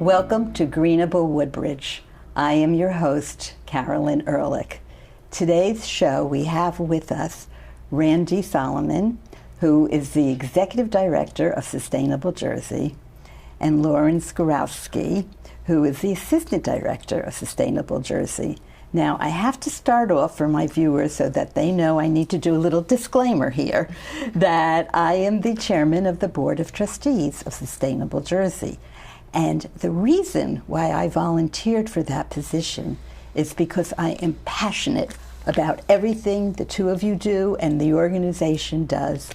Welcome to Greenable Woodbridge. I am your host, Carolyn Ehrlich. Today's show, we have with us Randy Solomon, who is the Executive Director of Sustainable Jersey, and Lauren Skorowski, who is the Assistant Director of Sustainable Jersey. Now, I have to start off for my viewers so that they know I need to do a little disclaimer here, that I am the Chairman of the Board of Trustees of Sustainable Jersey. And the reason why I volunteered for that position is because I am passionate about everything the two of you do and the organization does.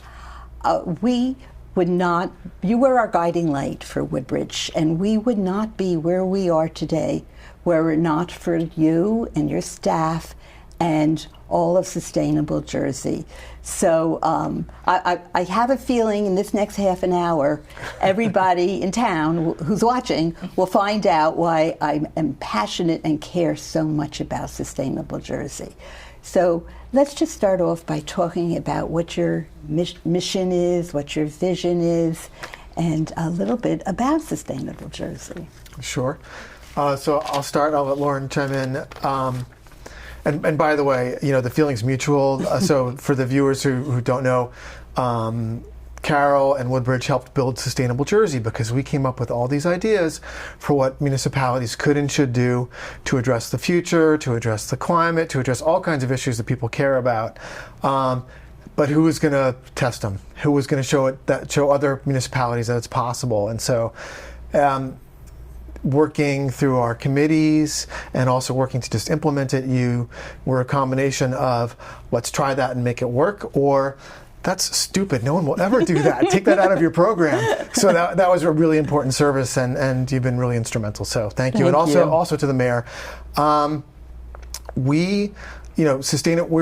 You were our guiding light for Woodbridge, and we would not be where we are today were it not for you and your staff and all of Sustainable Jersey. So I have a feeling in this next half an hour, everybody in town who's watching will find out why I am passionate and care so much about Sustainable Jersey. So let's just start off by talking about what your mission is, what your vision is, and a little bit about Sustainable Jersey. Sure. So I'll start. I'll let Lauren chime in. And by the way, the feeling's mutual. So for the viewers who don't know, Carol and Woodbridge helped build Sustainable Jersey because we came up with all these ideas for what municipalities could and should do to address the future, to address the climate, to address all kinds of issues that people care about. But who was going to test them? Who was going to show other municipalities that it's possible? And so, working through our committees and also working to just implement it, we're a combination of let's try that and make it work, or that's stupid, no one will ever do that. Take that out of your program. So that was a really important service, and you've been really instrumental. So thank you. And also to the mayor. We're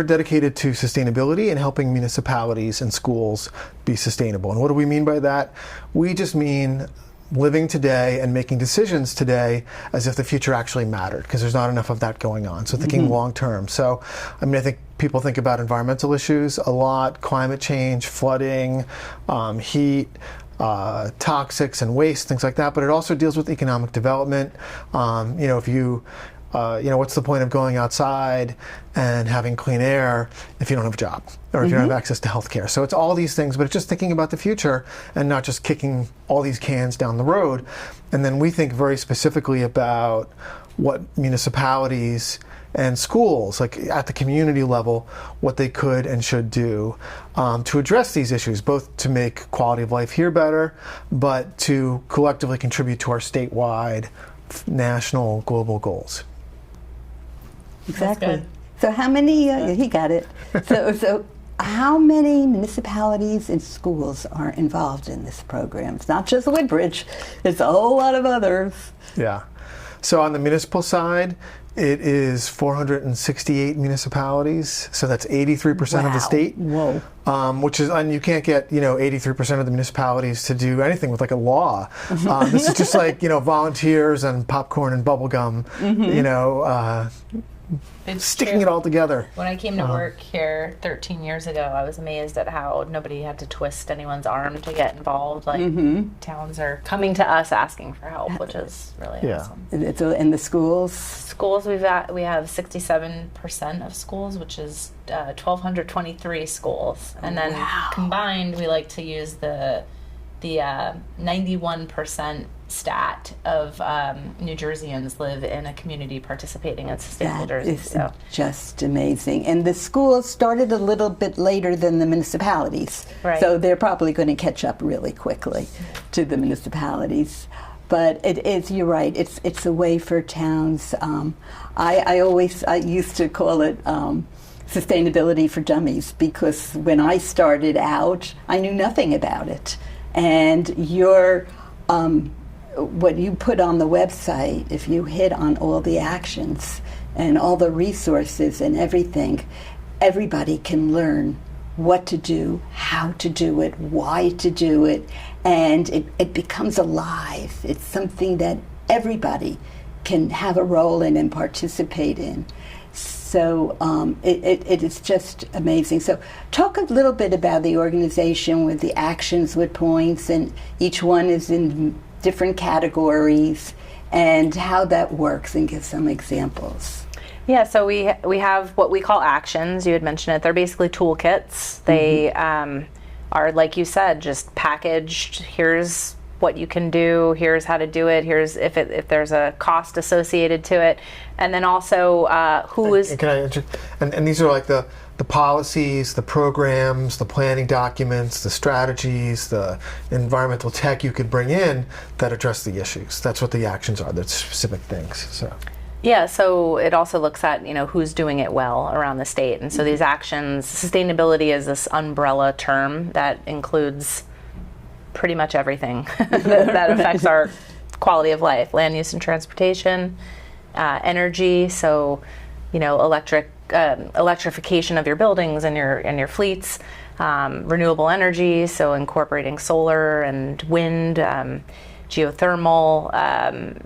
dedicated to sustainability and helping municipalities and schools be sustainable. And what do we mean by that? We just mean living today and making decisions today as if the future actually mattered, because there's not enough of that going on. So thinking long term. So, I think people think about environmental issues a lot, climate change, flooding, heat, toxics and waste, things like that. But it also deals with economic development. What's the point of going outside and having clean air if you don't have a job or if you don't have access to health care? So it's all these things, but it's just thinking about the future and not just kicking all these cans down the road. And then we think very specifically about what municipalities and schools, like at the community level, what they could and should do to address these issues, both to make quality of life here better, but to collectively contribute to our statewide, national, global goals. Exactly. So how many, he got it. So how many municipalities and schools are involved in this program? It's not just Woodbridge, it's a whole lot of others. Yeah. So on the municipal side, it is 468 municipalities. So that's 83% of the state. Whoa. Which is, and you can't get, 83% of the municipalities to do anything with like a law. This is just like, volunteers and popcorn and bubble gum, sticking it all together. When I came to work here 13 years ago, I was amazed at how nobody had to twist anyone's arm to get involved. Like towns are coming to us asking for help, which is really awesome. In the schools? Schools, we have 67% of schools, which is 1,223 schools. And then combined, we like to use the 91% stat of New Jerseyans live in a community participating in Sustainable Jersey. So just amazing. And the schools started a little bit later than the municipalities. Right. So they're probably going to catch up really quickly to the municipalities. But it is, you're right, it's a way for towns. I used to call it sustainability for dummies, because when I started out, I knew nothing about it. And what you put on the website, if you hit on all the actions and all the resources and everything, everybody can learn what to do, how to do it, why to do it, and it becomes alive. It's something that everybody can have a role in and participate in. So it is just amazing. So talk a little bit about the organization with the actions with points, and each one is in different categories, and how that works, and give some examples. Yeah, so we have what we call actions. You had mentioned it. They're basically toolkits. They are, like you said, just packaged. Here's what you can do. Here's how to do it. Here's if there's a cost associated to it, and then also who is. Can I and these are like the policies, the programs, the planning documents, the strategies, the environmental tech you could bring in that address the issues. That's what the actions are. That's specific things. So. Yeah, so it also looks at, who's doing it well around the state. And so these actions, sustainability is this umbrella term that includes pretty much everything that affects our quality of life: land use and transportation, energy, so electrification of your buildings and your fleets, renewable energy, so incorporating solar and wind, geothermal,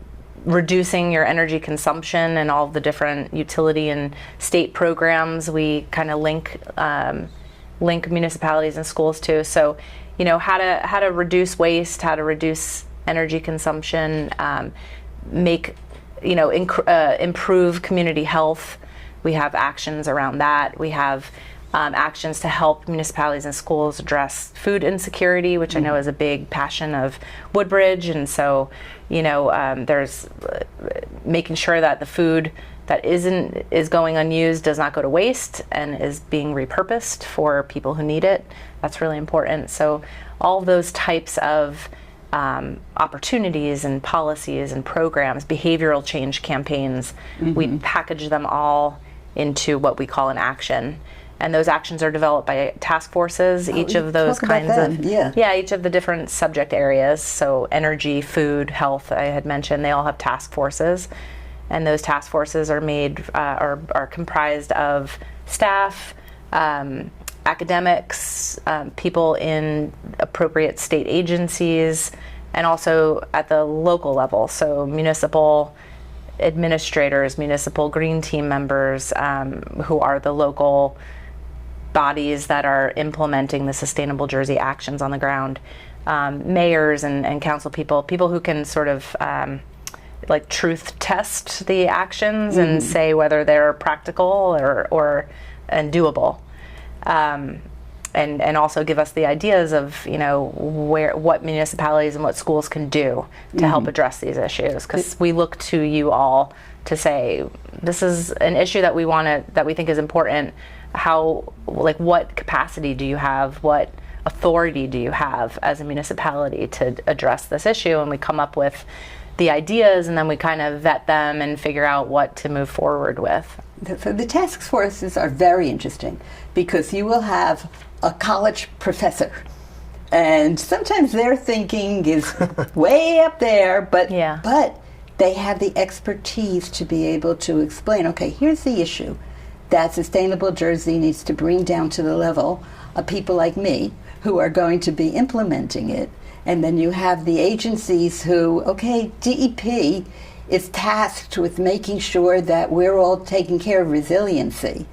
reducing your energy consumption and all the different utility and state programs we kind of link municipalities and schools to. So, how to reduce waste, how to reduce energy consumption, improve community health. We have actions around that. We have actions to help municipalities and schools address food insecurity, which I know is a big passion of Woodbridge. And so, there's making sure that the food that is going unused does not go to waste and is being repurposed for people who need it. That's really important. So all of those types of opportunities and policies and programs, behavioral change campaigns, we package them all into what we call an action. And those actions are developed by task forces, each of those kinds of, each of the different subject areas. So energy, food, health, I had mentioned, they all have task forces. And those task forces are are comprised of staff, academics, people in appropriate state agencies, and also at the local level. So municipal administrators, municipal green team members, who are the local bodies that are implementing the Sustainable Jersey actions on the ground, mayors and council people who can sort of truth test the actions and say whether they're practical and doable, and also give us the ideas of what municipalities and what schools can do to help address these issues, because we look to you all to say this is an issue that we think is important. What capacity do you have? What authority do you have as a municipality to address this issue? And we come up with the ideas, and then we kind of vet them and figure out what to move forward with. So the task forces are very interesting, because you will have a college professor, and sometimes their thinking is way up there, but they have the expertise to be able to explain, okay, here's the issue that Sustainable Jersey needs to bring down to the level of people like me who are going to be implementing it. And then you have the agencies who, okay, DEP is tasked with making sure that we're all taking care of resiliency.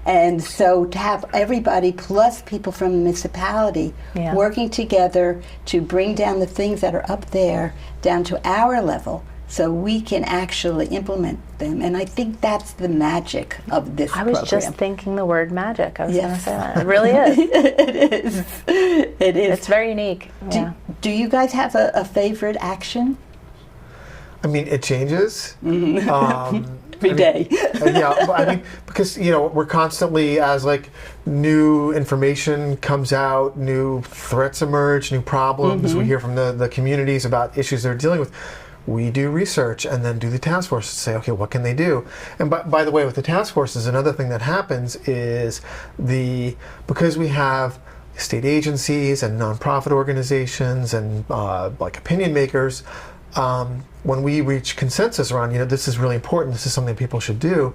And so to have everybody plus people from the municipality working together to bring down the things that are up there down to our level, so we can actually implement them. And I think that's the magic of this program. I was just thinking the word magic. I was going to say that. It really is. It is. It is. It's very unique. Do you guys have a favorite action? I mean, it changes. Every day. Because, we're constantly, as new information comes out, new threats emerge, new problems. We hear from the communities about issues they're dealing with. We do research and then do the task force to say, okay, what can they do? And by the way, with the task forces, another thing that happens is because we have state agencies and nonprofit organizations and opinion makers, when we reach consensus around, this is really important, this is something people should do,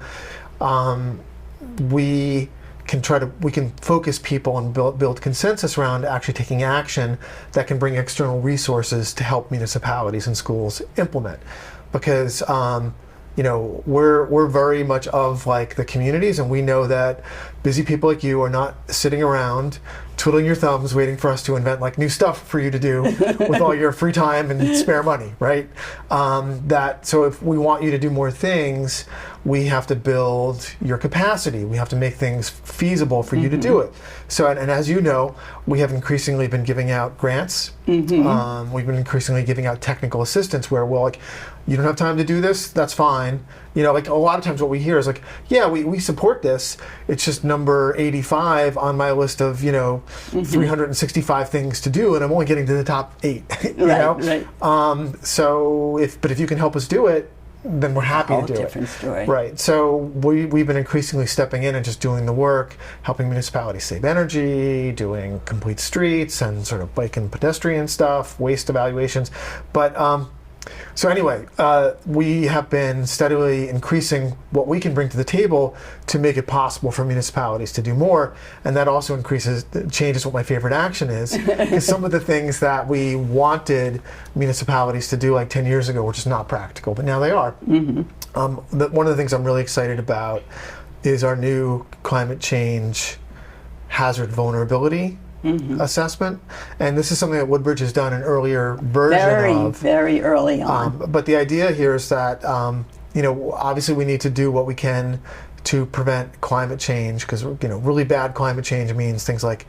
we can focus people and build consensus around actually taking action that can bring external resources to help municipalities and schools implement. Because we're very much of like the communities, and we know that busy people like you are not sitting around twiddling your thumbs waiting for us to invent like new stuff for you to do with all your free time and spare money, right? So if we want you to do more things, we have to build your capacity. We have to make things feasible for you to do it. So, and as you know, we have increasingly been giving out grants. We've been increasingly giving out technical assistance where we're like, you don't have time to do this? That's fine. Like a lot of times what we hear is like, yeah, we support this. It's just number 85 on my list of, 365 things to do, and I'm only getting to the top 8, Right. But if you can help us do it, then we're happy to do it. Different story. Right. So we've been increasingly stepping in and just doing the work, helping municipalities save energy, doing complete streets and sort of bike and pedestrian stuff, waste evaluations. But so anyway, we have been steadily increasing what we can bring to the table to make it possible for municipalities to do more, and that also changes what my favorite action is, because some of the things that we wanted municipalities to do like 10 years ago were just not practical, but now they are. One of the things I'm really excited about is our new climate change hazard vulnerability assessment, and this is something that Woodbridge has done an earlier version of. Very early on. But the idea here is that obviously we need to do what we can to prevent climate change, because really bad climate change means things like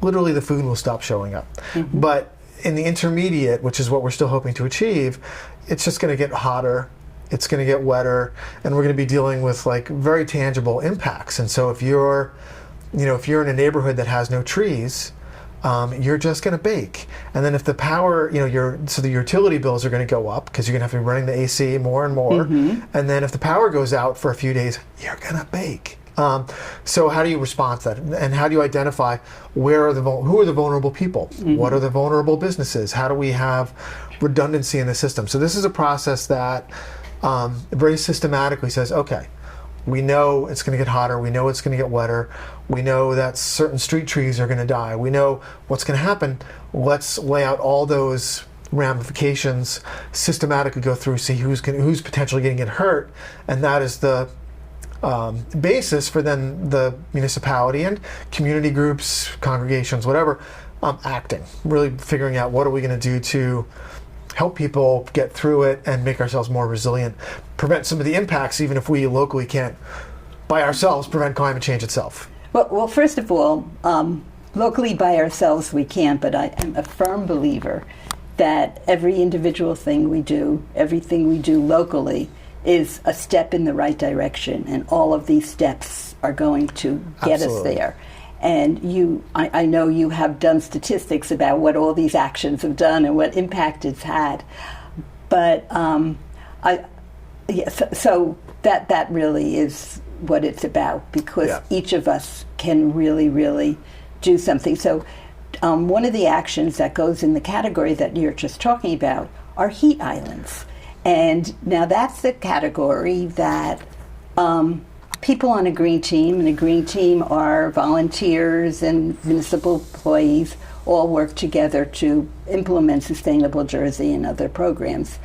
literally the food will stop showing up. But in the intermediate, which is what we're still hoping to achieve, it's just going to get hotter. It's going to get wetter, and we're going to be dealing with like very tangible impacts. And so if you're in a neighborhood that has no trees, you're just going to bake. And then if the power, so the utility bills are going to go up because you're going to have to be running the AC more and more. And then if the power goes out for a few days, you're going to bake. So how do you respond to that? And how do you identify who are the vulnerable people? What are the vulnerable businesses? How do we have redundancy in the system? So this is a process that very systematically says, okay, we know it's going to get hotter. We know it's going to get wetter. We know that certain street trees are going to die. We know what's going to happen. Let's lay out all those ramifications, systematically go through, see who's potentially going to get hurt, and that is the basis for then the municipality and community groups, congregations, whatever, acting, really figuring out what are we going to do to help people get through it and make ourselves more resilient, prevent some of the impacts, even if we locally can't, by ourselves, prevent climate change itself. Well, first of all, locally by ourselves we can't, but I am a firm believer that every individual thing we do, everything we do locally, is a step in the right direction, and all of these steps are going to get us there. And I know you have done statistics about what all these actions have done and what impact it's had. But so that really is what it's about, because each of us can really, really do something. So one of the actions that goes in the category that you're just talking about are heat islands. And now that's the category that people on a green team, and a green team are volunteers and municipal employees, all work together to implement Sustainable Jersey and other programs.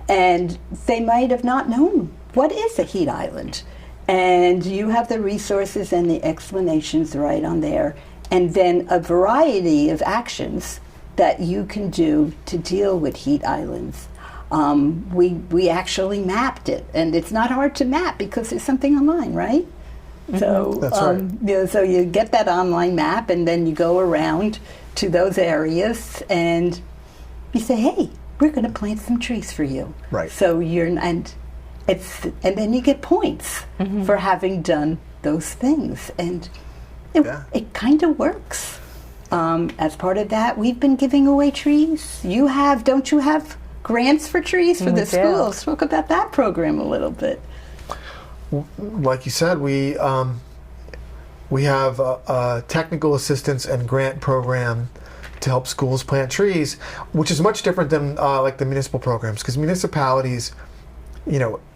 And they might have not known what is a heat island. And you have the resources and the explanations right on there. And then a variety of actions that you can do to deal with heat islands. We actually mapped it, and it's not hard to map because there's something online, right? So that's right. So you get that online map, and then you go around to those areas, and you say, "Hey, we're going to plant some trees for you." Right. So and then you get points for having done those things, and it kind of works. As part of that, we've been giving away trees. Don't you have grants for trees for the schools? Talk about that program a little bit. Like you said, we have a technical assistance and grant program to help schools plant trees, which is much different than like the municipal programs, because municipalities,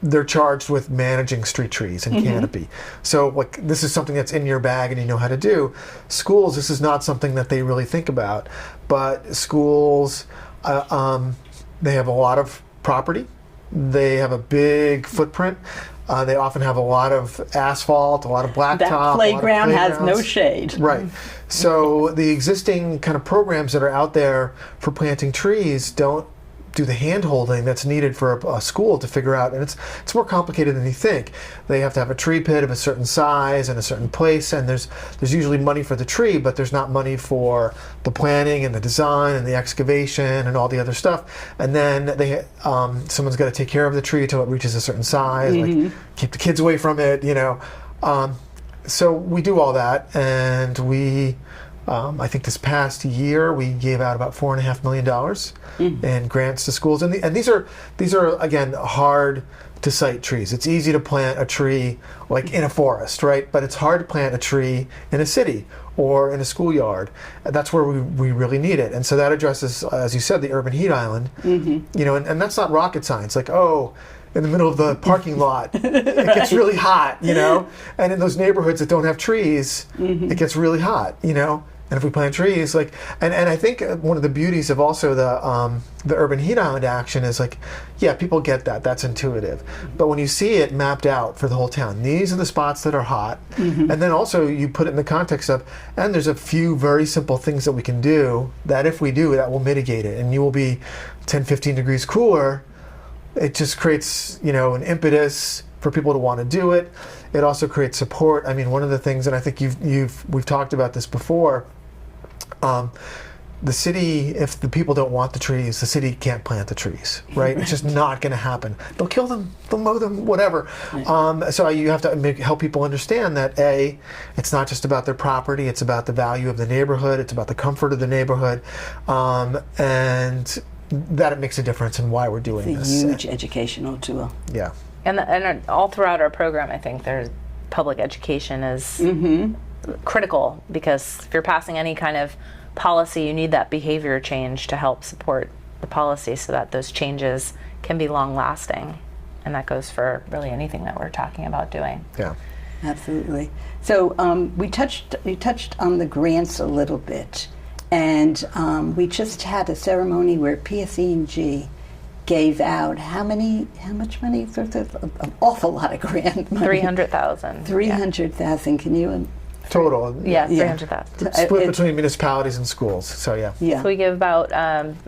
they're charged with managing street trees and canopy. So like this is something that's in your bag and you know how to do. Schools, this is not something that they really think about, but schools, they have a lot of property, They have a big footprint. They often have a lot of asphalt, a lot of blacktop. That playground has no shade. Right. So the existing kind of programs that are out there for planting trees don't do the hand-holding that's needed for a school to figure out, and it's more complicated than you think. They have to have a tree pit of a certain size and a certain place, and there's usually money for the tree, but there's not money for the planning and the design and the excavation and all the other stuff. And then someone's got to take care of the tree until it reaches a certain size, like keep the kids away from it, So we do all that, and I think this past year we gave out about $4.5 million in grants to schools, and these are again hard to site trees. It's easy to plant a tree like in a forest, right? But it's hard to plant a tree in a city or in a schoolyard. That's where we really need it, and so that addresses, as you said, the urban heat island. And that's not rocket science. Like, in the middle of the parking lot, it gets really hot, and in those neighborhoods that don't have trees, it gets really hot, And if we plant trees, and I think one of the beauties of also the urban heat island action is people get that. That's intuitive. But when you see it mapped out for the whole town, these are the spots that are hot. And then also you put it in the context of, and there's a few very simple things that we can do that if we do, that will mitigate it. And you will be 10, 15 degrees cooler. It just creates, an impetus for people to want to do it. It also creates support. I mean, one of the things, and I think we've talked about this before, the city, if the people don't want the trees, the city can't plant the trees, right? It's just not going to happen. They'll kill them, they'll mow them, whatever. So you have to help people understand that it's not just about their property, it's about the value of the neighborhood, it's about the comfort of the neighborhood, and that it makes a difference in why we're doing this. It's a huge educational tool. Yeah. And all throughout our program, I think there's public education is critical, because if you're passing any kind of policy, you need that behavior change to help support the policy so that those changes can be long lasting. And that goes for really anything that we're talking about doing. Yeah. Absolutely. So we touched on the grants a little bit, and we just had a ceremony where PSE&G gave out how much money? An awful lot of grant money. 300,000. 300,000. Can you? Total. Yeah, 300,000. Split between municipalities and schools. So yeah. Yeah. So we give about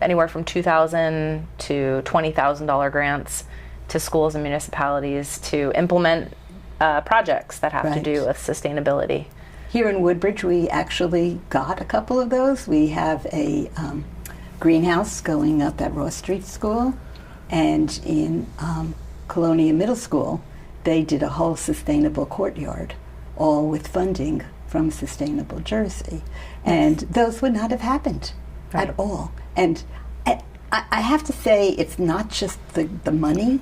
anywhere from $2,000 to $20,000 grants to schools and municipalities to implement projects that have to do with sustainability. Here in Woodbridge, we actually got a couple of those. We have a greenhouse going up at Ross Street School, and in Colonia Middle School, they did a whole sustainable courtyard, all with funding from Sustainable Jersey. And those would not have happened at all. And I have to say, it's not just the money,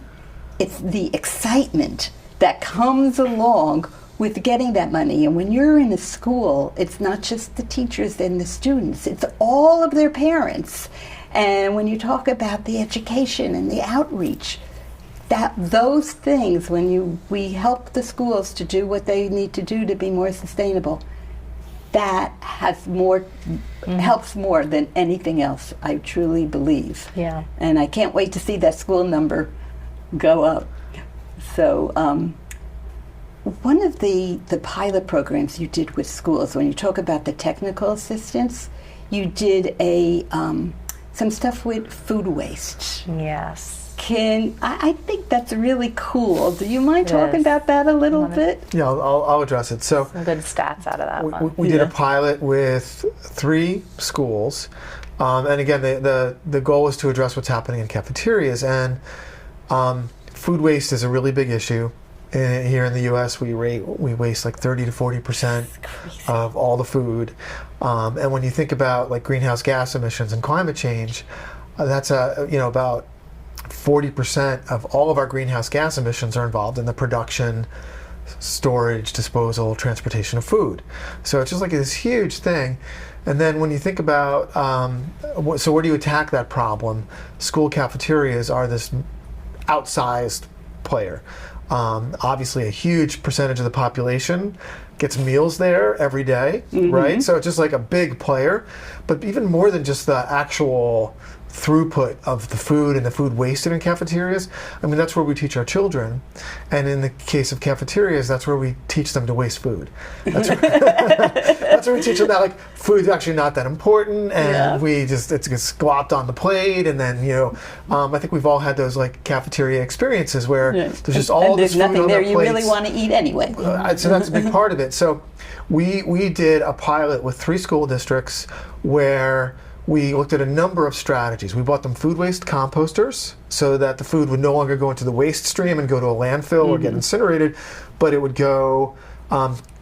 it's the excitement that comes along with getting that money. And when you're in a school, it's not just the teachers and the students, it's all of their parents. And when you talk about the education and the outreach, those things, when we help the schools to do what they need to do to be more sustainable, that has helps more than anything else, I truly believe. Yeah. And I can't wait to see that school number go up. So one of the pilot programs you did with schools, when you talk about the technical assistance, you did some stuff with food waste. Yes. I think that's really cool. Do you mind talking about that a little bit? Yeah, I'll address it. So some good stats out of that one. We did a pilot with 3 schools, and again, the goal was to address what's happening in cafeterias. And food waste is a really big issue. Here in the U.S., we waste like 30 to 40% of all the food. And when you think about like greenhouse gas emissions and climate change, that's about 40% of all of our greenhouse gas emissions are involved in the production, storage, disposal, transportation of food. So it's just like this huge thing. And then when you think about, so where do you attack that problem? School cafeterias are this outsized player. Obviously a huge percentage of the population gets meals there every day, right? So it's just like a big player. But even more than just the actual throughput of the food and the food wasted in cafeterias, I mean, that's where we teach our children. And in the case of cafeterias, that's where we teach them to waste food. That's where, that's where we teach them that, like, food's actually not that important, and it gets glopped on the plate, and then, I think we've all had those, like, cafeteria experiences where there's just all this food on their plates. There's nothing there you really want to eat anyway. So that's a big part of it. So we did a pilot with 3 school districts where we looked at a number of strategies. We bought them food waste composters so that the food would no longer go into the waste stream and go to a landfill or get incinerated, but it would go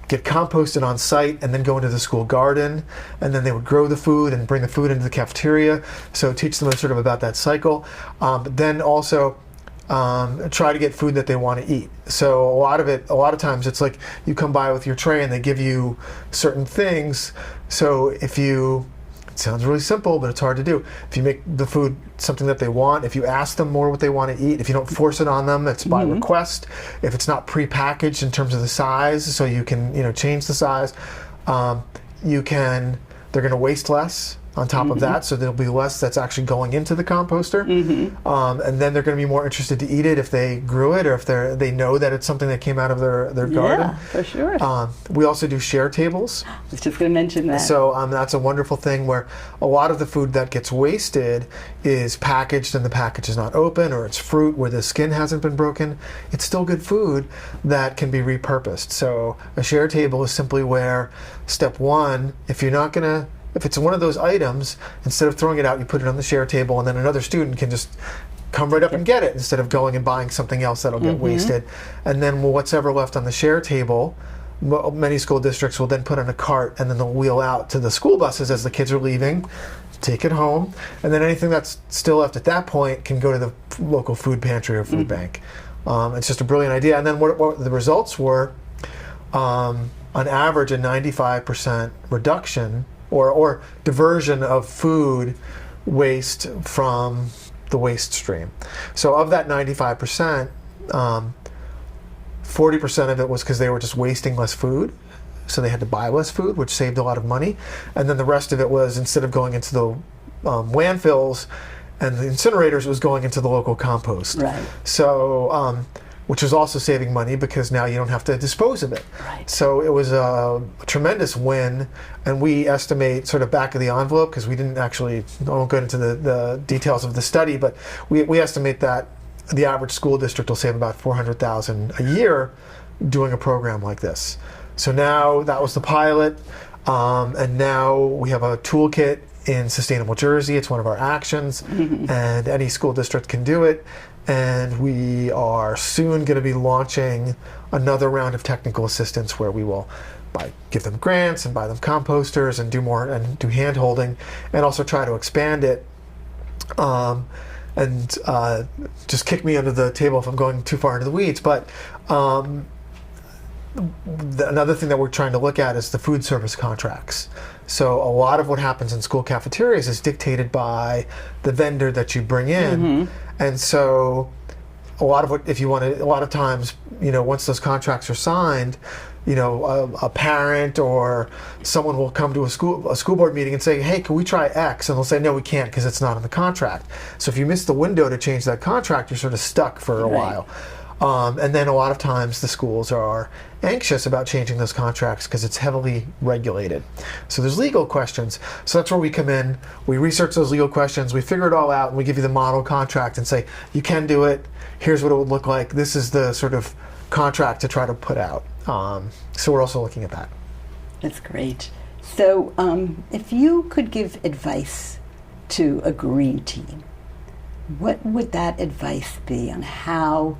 get composted on site and then go into the school garden, and then they would grow the food and bring the food into the cafeteria. So teach them sort of about that cycle, but then also try to get food that they want to eat. So a lot of times it's like you come by with your tray and they give you certain things. So it sounds really simple, but it's hard to do. If you make the food something that they want, if you ask them more what they want to eat, if you don't force it on them, it's by request. If it's not pre-packaged in terms of the size, so you can change the size, they're going to waste less on top of that, so there'll be less that's actually going into the composter, and then they're going to be more interested to eat it if they grew it or if they know that it's something that came out of their garden. Yeah, for sure. We also do share tables. I was just going to mention that. So that's a wonderful thing where a lot of the food that gets wasted is packaged and the package is not open, or it's fruit where the skin hasn't been broken. It's still good food that can be repurposed. So a share table is simply where, step one, if it's one of those items, instead of throwing it out, you put it on the share table, and then another student can just come right up and get it instead of going and buying something else that'll get wasted. And then what's ever left on the share table, many school districts will then put on a cart and then they'll wheel out to the school buses as the kids are leaving, take it home, and then anything that's still left at that point can go to the local food pantry or food bank. It's just a brilliant idea. And then what the results were, on average, a 95% reduction or diversion of food waste from the waste stream. So of that 95%, 40% of it was because they were just wasting less food, so they had to buy less food, which saved a lot of money. And then the rest of it was, instead of going into the landfills and the incinerators, it was going into the local compost. Right. So, which was also saving money because now you don't have to dispose of it. Right. So it was a tremendous win, and we estimate, sort of back of the envelope, because we didn't actually, I won't go into the details of the study, but we estimate that the average school district will save about $400,000 a year doing a program like this. So now that was the pilot, and now we have a toolkit in Sustainable Jersey. It's one of our actions, and any school district can do it. And we are soon going to be launching another round of technical assistance where we will give them grants and buy them composters and do more and do hand holding, and also try to expand it. Just kick me under the table if I'm going too far into the weeds. But another thing that we're trying to look at is the food service contracts. So a lot of what happens in school cafeterias is dictated by the vendor that you bring in. And so a lot of times, once those contracts are signed, a parent or someone will come to a school board meeting and say, hey, can we try X? And they'll say, no, we can't because it's not in the contract. So if you miss the window to change that contract, you're sort of stuck for a while. And then a lot of times the schools are anxious about changing those contracts because it's heavily regulated. So there's legal questions. So that's where we come in. We research those legal questions. We figure it all out, and we give you the model contract and say, you can do it. Here's what it would look like. This is the sort of contract to try to put out. So we're also looking at that. That's great. So if you could give advice to a green team, what would that advice be on how,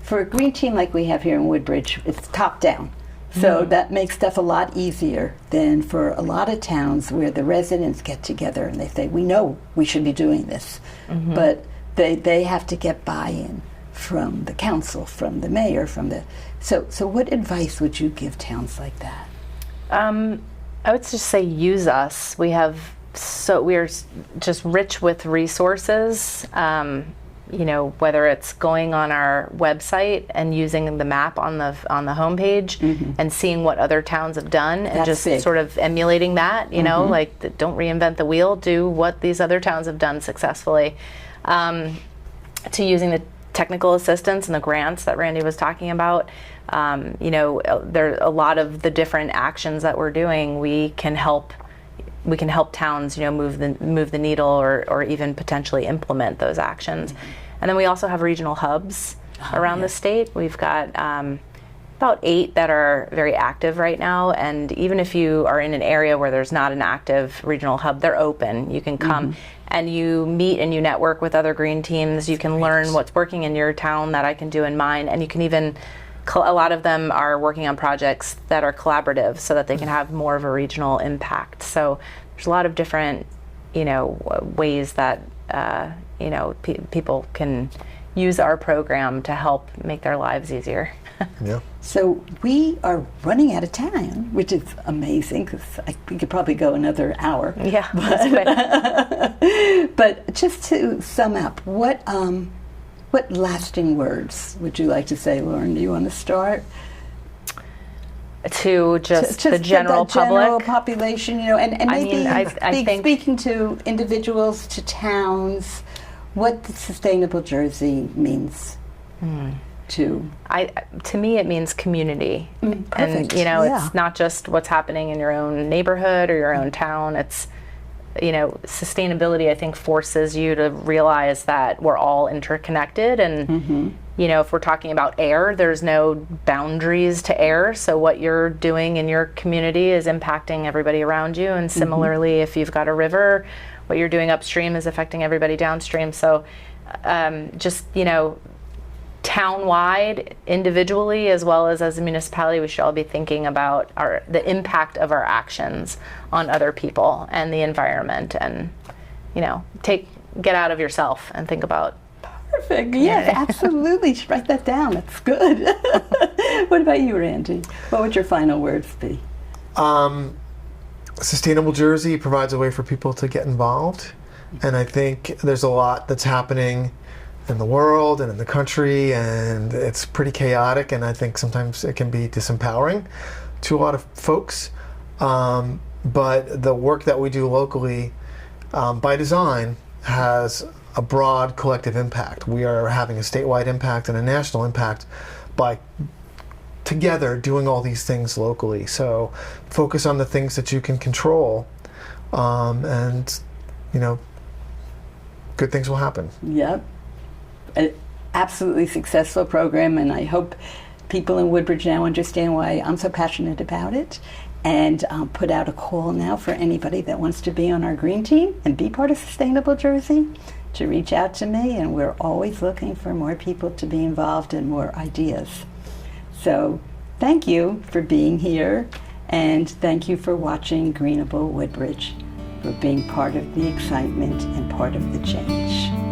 for a green team like we have here in Woodbridge, it's top down. So that makes stuff a lot easier than for a lot of towns where the residents get together and they say, we know we should be doing this, but they have to get buy-in from the council, from the mayor, so what advice would you give towns like that? I would just say use us. We're just rich with resources. whether it's going on our website and using the map on the homepage and seeing what other towns have done and That's just big. sort of emulating that, don't reinvent the wheel, do what these other towns have done successfully, to using the technical assistance and the grants that Randy was talking about. There a lot of the different actions that we're doing, we can help towns, move the needle or even potentially implement those actions. And then we also have regional hubs around the state. We've got about 8 that are very active right now. And even if you are in an area where there's not an active regional hub, they're open. You can come and you meet and you network with other green teams. You can learn what's working in your town that I can do in mine. And you can even, a lot of them are working on projects that are collaborative so that they can have more of a regional impact. So there's a lot of different, ways that, people can use our program to help make their lives easier. Yeah. So we are running out of time, which is amazing because we could probably go another hour. Yeah, that's quick. But just to sum up, what lasting words would you like to say, Lauren? Do you want to start? To just the general the general public? population, and maybe I think speaking to individuals, to towns, what the Sustainable Jersey means to me, it means community. Perfect. And, Yeah. it's not just what's happening in your own neighborhood or your own town. It's, sustainability, I think, forces you to realize that we're all interconnected. And, if we're talking about air, there's no boundaries to air. So what you're doing in your community is impacting everybody around you. And similarly, if you've got a river, what you're doing upstream is affecting everybody downstream. So town-wide, individually, as well as a municipality, we should all be thinking about the impact of our actions on other people and the environment, and get out of yourself and think about. Perfect. Yes, absolutely. Should write that down. That's good. What about you, Randy? What would your final words be? Sustainable Jersey provides a way for people to get involved, and I think there's a lot that's happening in the world and in the country, and it's pretty chaotic, and I think sometimes it can be disempowering to a lot of folks. But the work that we do locally, by design, has a broad collective impact. We are having a statewide impact and a national impact by together doing all these things locally. So focus on the things that you can control, and good things will happen. Yep. An absolutely successful program, and I hope people in Woodbridge now understand why I'm so passionate about it. And I'll put out a call now for anybody that wants to be on our green team and be part of Sustainable Jersey to reach out to me, and we're always looking for more people to be involved and more ideas. So thank you for being here, and thank you for watching Greenable Woodbridge, for being part of the excitement and part of the change.